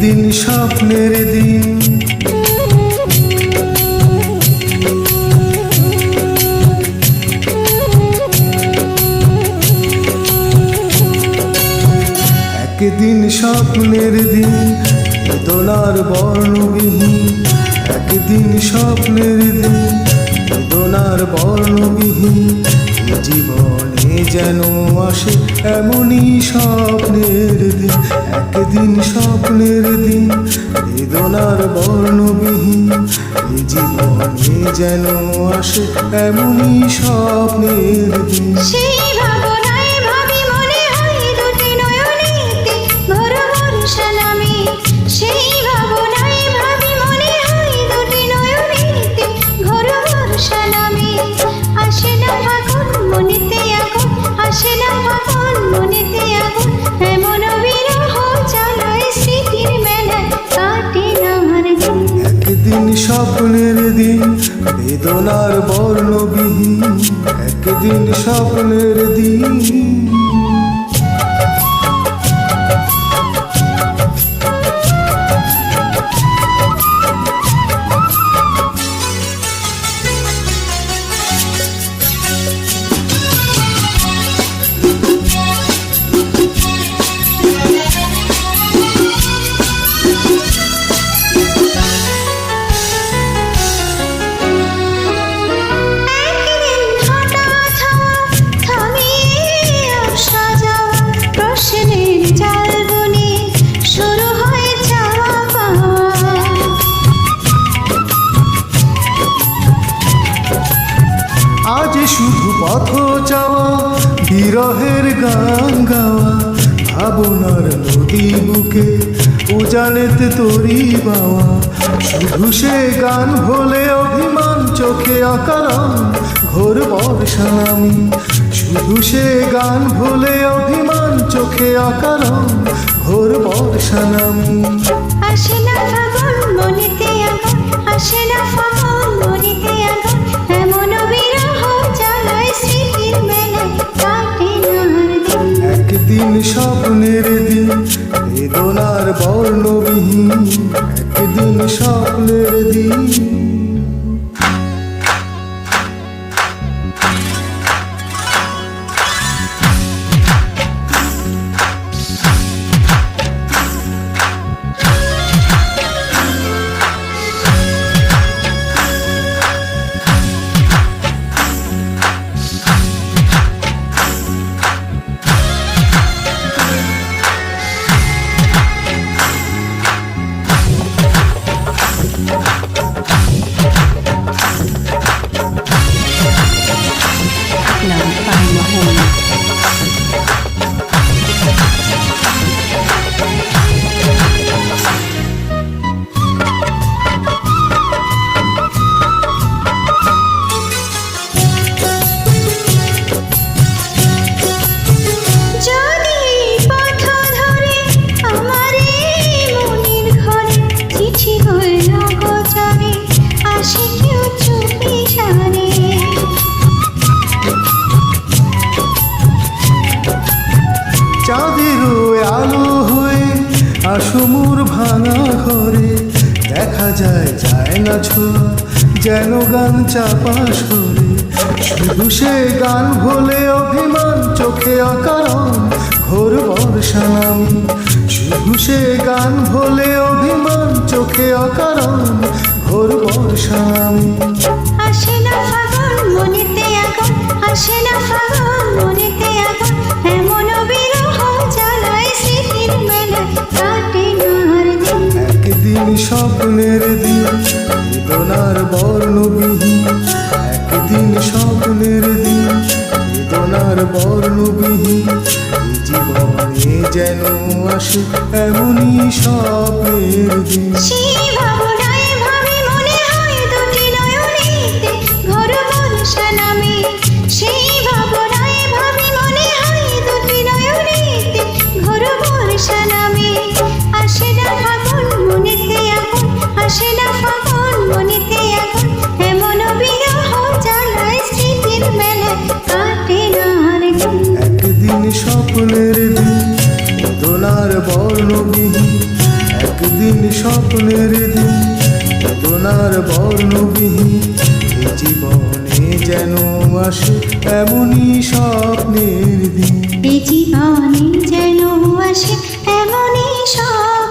একদিন স্বপ্নের দিন, একদিন স্বপ্নের দিন, বেদনার বর্ণবিহীন। একদিন স্বপ্নের দিন, বেদনার বর্ণবিহীন। জীবনে যেন আসে এমনই স্বপ্নের দিন। একদিন স্বপ্নের দিন, বেদনার বর্ণবিহীন। জীবনে যেন আসে এমনই স্বপ্নের দিন। সেই ভাবনায় ভাবি মনে হয় দুটি নয়নেতে ঘোর বর্ষা নামে। সেই ভাবনায় ভাবি মনে হয় দুটি নয়নেতে ঘোর বর্ষা নামে। আসে না ফাগুন মনেতে আগুন, আসে না ফাগুন মনেতে আগুন। এমন বিরহ চালায় স্মৃতির মেলায় কাটে না আর দিন। একদিন স্বপ্নের দিন, বেদনার বর্ণবিহীন। একদিন স্বপ্নের দিন। আজ শুধু পথ চাওয়া, বিরহের গান গাওয়া। ভাবনার নদী বুকে উজানেতে তরি বাওয়া। শুধু সে গান হলে অভিমান চোখে অকারণ ঘোর বর্ষা নামি। শুধু সে গান ভুলে অভিমান চোখে অকারণ ঘোর বর্ষা নামি। আসে না ফাগুন মনেতে আগুন, আসে না ফাগুন মনেতে আগুন। এমন বিরহ চালায় স্মৃতির মেলায় কাটে না আর দিন। একদিন স্বপ্নের দিন, বেদনার বর্ণবিহীন। একদিন স্বপ্নের দিন। চাঁদেরও আলো হয়ে আসমুর ভাঙা ঘরে। দেখা যায় যায় না ছোঁয়া, যেন গান চাপা সরে। শুধু সে গান ভোলে অভিমান চোখে অকারণ ঘোর বর্ষা নামি। শুধু সে গান ভোলে অভিমান চোখে অকারণ ঘোর বর্ষা নামি। আসে না ফাগুন মনেতে আগুন, আসে না ফাগুন মনেতে আগুন। এমন বিরহ চালায় স্মৃতির মেলায় কাটে না আর দিন। একদিন স্বপ্নের দিন, বেদনার বর্ণবিহীন। একদিন স্বপ্নের দিন, বেদনার বর্ণবিহীন। জীবনে যেন আসে এমনই স্বপ্নের দিন। সেই ভাবনায় ভাবি মনে হয় দুটি নয়নেতে ঘোর বর্ষা নামে। সেই ভাবনায় ভাবি মনে হয় দুটি নয়নেতে ঘোর বর্ষা নামে। আসে না ফাগুন মনেতে আগুন, আসে না ফাগুন মনেতে আগুন। এমন বিরহ চালায় স্মৃতির মেলায় কাটে না আর দিন। একদিন স্বপ্নের দিন, বেদনার বর্ণবিহীন। একদিন স্বপ্নের দিন বেদনার বর্ণবিহীন এ জীবনে যেন আসে এমনই স্বপ্নের দিন এ জীবনে যেন আসে এমনই সব